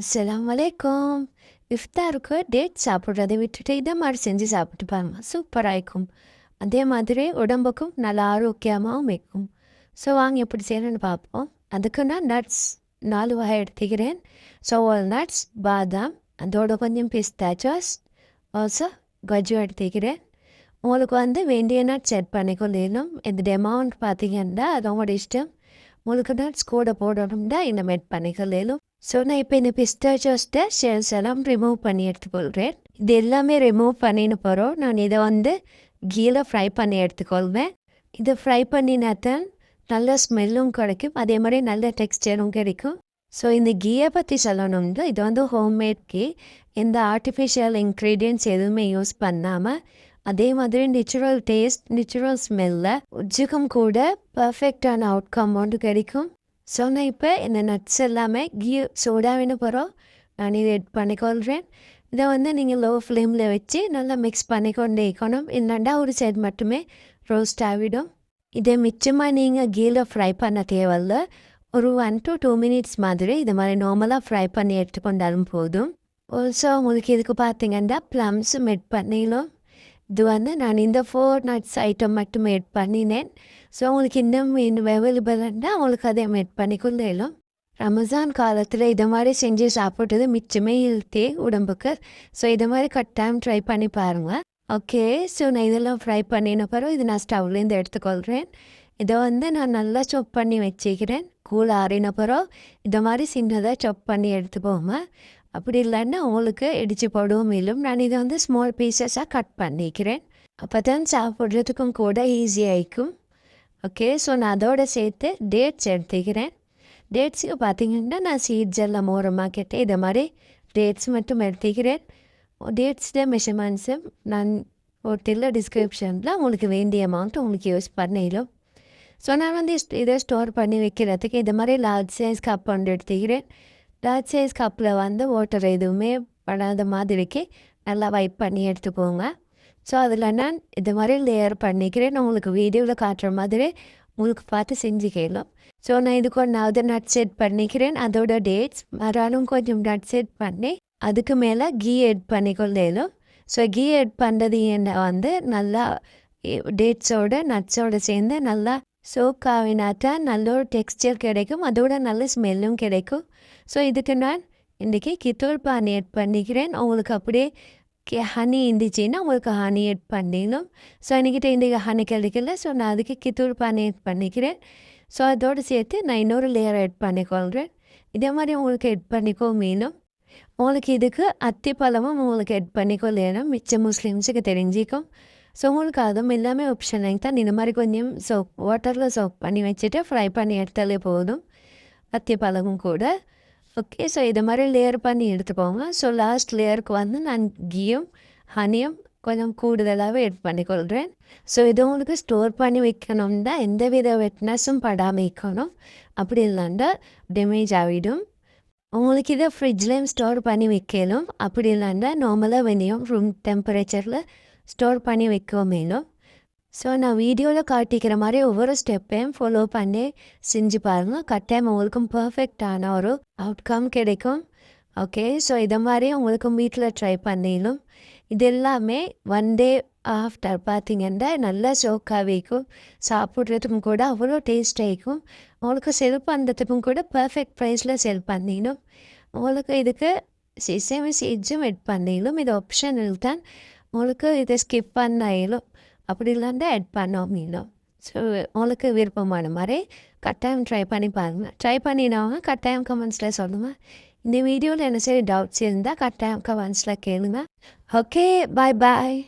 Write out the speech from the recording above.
அஸ்ஸலாமு அலைக்கும். இஃப்தாருக்கு டேட் சாப்பிட்றதை விட்டுட்டு இதை மாதிரி செஞ்சு சாப்பிட்டு பாருங்க. சூப்பராக இருக்கும். அதே மாதிரி உடம்புக்கும் நல்லா ஆரோக்கியமாகவும் இருக்கும். ஸோ வாங்க எப்படி செய்யணும்னு பார்ப்போம். அதுக்கு நான் நட்ஸ் 4 வகை எடுத்துக்கிறேன். ஸோ நட்ஸ், பாதாம், அதோட கொஞ்சம் பிஸ்தாச்சோஸ், ஆல்சோ கஜு எடுத்துக்கிறேன். உங்களுக்கு வேண்டிய நட்ஸ் செட் பண்ணிக்கொள்ளணும். இந்த அமௌண்ட் பார்த்தீங்கன்னா அது உங்களோட இஷ்டம். உங்களுக்கு நட்ஸ் கூட போடணும்னா இந்த மெட் பண்ணிக்கொள்ளணும். ஸோ நான் இப்போ இந்த பிஸ்தாச்சோஸ்ட ஷெல்ஸ் எல்லாம் ரிமூவ் பண்ணி எடுத்துக்கொள்கிறேன். இது எல்லாமே ரிமூவ் பண்ணின போகிறோம். நான் இதை கீழே ஃப்ரை பண்ணி எடுத்துக்கொள்வேன். இதை ஃப்ரை பண்ணினா தான் நல்ல ஸ்மெல்லும் கிடைக்கும், அதே மாதிரி நல்ல டெக்ஸ்டரும் கிடைக்கும். ஸோ இந்த கீயை பற்றி சொல்லணும்னா இது ஹோம்மேட் கீ. எந்த ஆர்டிஃபிஷியல் இன்க்ரீடியன்ட்ஸ் எதுவுமே யூஸ் பண்ணாமல் அதே மாதிரி நேச்சுரல் டேஸ்ட், நேச்சுரல் ஸ்மெல்லில் உஜ்ஜுக்கும் கூட பர்ஃபெக்டான அவுட்கம் ஒன்று கிடைக்கும். ஸோ நான் இப்போ இந்த நட்ஸ் எல்லாமே கீ சோடாவின்னு போகிறோம். நான் இதை எட் பண்ணிக்கொள்கிறேன். இதை நீங்கள் லோ ஃப்ளேமில் வச்சு நல்லா மிக்ஸ் பண்ணிக்கொண்டே இருக்கணும். இல்லைண்டா ஒரு சைடு மட்டுமே ரோஸ்ட் ஆகிடும். இதை மிச்சமாக நீங்கள் கீழே ஃப்ரை பண்ண தேவையில்ல. ஒரு 1 to 2 minutes மாதிரி இது மாதிரி நார்மலாக ஃப்ரை பண்ணி எடுத்துக்கொண்டாலும் போதும். ஆல்சோ உங்களுக்கு இதுக்கு பார்த்தீங்கன்னா ப்ளம்ஸும் எட் பண்ணிடலாம். இது நான் இந்த 4 நட்ஸ் ஐட்டம் மட்டும் எட் பண்ணினேன். ஸோ உங்களுக்கு இன்னும் அவைலபிள்னா உங்களுக்கு அதை எட் பண்ணிக்கொள்ளலாம். ரமஜான் காலத்தில் இதை மாதிரி செஞ்சு சாப்பிட்றது மிச்சமே ஹெல்த்தி உடம்புக்கு. ஸோ இதை மாதிரி கட்டாயம் ட்ரை பண்ணி பாருங்கள். ஓகே, ஸோ நான் இதெல்லாம் ஃப்ரை பண்ணின பிறகு இது நான் ஸ்டவ்லேருந்து எடுத்துக்கொள்கிறேன். இதை நான் நல்லா சாப் பண்ணி வச்சுக்கிறேன். கூழ் ஆறின பிறகு இதை மாதிரி சின்னதாக சாப் பண்ணி எடுத்துக்கோங்க. அப்படி இல்லைன்னா உங்களுக்கு இடித்து போடவும் இல்லும். நான் இதை ஸ்மால் பீசஸாக கட் பண்ணிக்கிறேன். அப்போ தான் சாப்பிட்றதுக்கும் கூட ஈஸியாகிக்கும். ஓகே, ஸோ நான் அதோடு சேர்த்து டேட்ஸ் எடுத்துக்கிறேன். டேட்ஸுக்கு பார்த்தீங்கன்னா நான் சீட்ஸ் எல்லாம் ஓரமாக கேட்டு இதை மாதிரி டேட்ஸ் மட்டும் எடுத்துக்கிறேன். டேட்ஸில் மெஷர்மெண்ட்ஸும் நான் ஒரு டிஸ்கிரிப்ஷனில் உங்களுக்கு வேண்டிய அமௌண்ட் உங்களுக்கு யூஸ் பண்ணிடும். ஸோ நான் இதை ஸ்டோர் பண்ணி வைக்கிறதுக்கு இது மாதிரி லார்ஜ் சைஸ் கப் ஒன்று எடுத்துக்கிறேன். லார்ஜ் சைஸ் கப்பில் வாட்டர் எதுவுமே படாத மாதிரிக்கு நல்லா வைப் பண்ணி எடுத்துக்கோங்க. ஸோ அதில் நான் இது மாதிரி லேயர் பண்ணிக்கிறேன். நான் உங்களுக்கு வீடியோவில் காட்டுற மாதிரி உங்களுக்கு பார்த்து செஞ்சுக்கலாம். ஸோ நான் இதுக்கு ஒன்றாவது நட் செட் பண்ணிக்கிறேன். அதோட டேட்ஸ் மறாலும் கொஞ்சம் நட் செட் பண்ணி அதுக்கு மேலே கீ எட் பண்ணிக்கொள்ளேலும். ஸோ கீ எட் பண்ணுறது என்ன நல்லா டேட்ஸோட நட்ஸோடு சேர்ந்து நல்லா சோக்காவினாட்டா நல்ல ஒரு டெக்ஸ்டர் கிடைக்கும், அதோட நல்ல ஸ்மெல்லும் கிடைக்கும். ஸோ இதுக்கு நான் இன்றைக்கி கித்தூர் பானி எட் பண்ணிக்கிறேன். உங்களுக்கு அப்படியே ஹனி இருந்துச்சுன்னா உங்களுக்கு ஹனி எட் பண்ணிடணும். ஸோ என்கிட்ட இன்றைக்கி ஹனி கிடைக்கல, ஸோ நான் அதுக்கு கித்தூர் பானி எட் பண்ணிக்கிறேன். ஸோ அதோடு சேர்த்து நான் இன்னொரு லேயர் எட் பண்ணிக்கொள்கிறேன். இதே மாதிரி உங்களுக்கு எட் பண்ணிக்கோ மீனும். உங்களுக்கு இதுக்கு அத்திப்பழமும் உங்களுக்கு எட் பண்ணிக்கொள்ளணும், மிச்ச முஸ்லீம்ஸுக்கு தெரிஞ்சிக்கும். ஸோ உங்களுக்கு அதுவும் எல்லாமே ஆப்ஷன் தான். இந்த மாதிரி கொஞ்சம் வாட்டரில் சோப் பண்ணி வச்சுட்டு ஃப்ரை பண்ணி எடுத்தாலே போதும், அத்திப்பழமும் கூட. ஓகே, ஸோ இதை மாதிரி லேயர் பண்ணி எடுத்துக்கோங்க. ஸோ லாஸ்ட் லேயருக்கு நான் கீயும் ஹனியும் கொஞ்சம் கூடுதலாகவே எட் பண்ணிக்கொள்கிறேன். ஸோ இது உங்களுக்கு ஸ்டோர் பண்ணி வைக்கணும்னா எந்த வித வெட்னஸும் படாமல் வைக்கணும். அப்படி இல்லைன்னா டேமேஜ் ஆகிடும். உங்களுக்கு இதை ஃப்ரிட்ஜ்லேயும் ஸ்டோர் பண்ணி வைக்கலும். அப்படி இல்லைன்னா நார்மலாக வெளியும் ரூம் டெம்பரேச்சரில் ஸ்டோர் பண்ணி வைக்க மேலும். ஸோ நான் வீடியோவில் காட்டிக்கிற மாதிரி ஒவ்வொரு ஸ்டெப்பையும் ஃபாலோ பண்ணி செஞ்சு பாருங்கள். கட்டாயம் உங்களுக்கும் பர்ஃபெக்டான ஒரு அவுட்கம் கிடைக்கும். ஓகே, ஸோ இதை மாதிரி உங்களுக்கும் வீட்டில் ட்ரை பண்ணிடணும். இது எல்லாமே 1 day ஆஃப்டர் பார்த்தீங்கன்னா நல்லா சோக்காக வைக்கும், சாப்பிட்றதுக்கும் கூட அவ்வளோ டேஸ்ட் ஆகிக்கும். உங்களுக்கு செல் பண்ணுறதுக்கும் கூட பர்ஃபெக்ட் ப்ரைஸில் செல் பண்ணிடணும். உங்களுக்கு இதுக்கு சிசேமி சீட்ஸும் எட் பண்ணிடணும். இது ஆப்ஷனல் தான், உங்களுக்கு இதை ஸ்கிப் பண்ணாலும் அப்படி இல்லாண்டா எட் பண்ணோம். ஸோ உங்களுக்கு விருப்பமான மாதிரி கட்டாயம் ட்ரை பண்ணி பாருங்கள். ட்ரை பண்ணினவங்க கட்டாயம் கமெண்ட்ஸில் சொல்லுங்கள். இந்த வீடியோவில் என்ன சரி டவுட்ஸ் இருந்தால் கட்டாயம் கமெண்ட்ஸில் கேளுங்க. ஓகே, பாய் பாய்.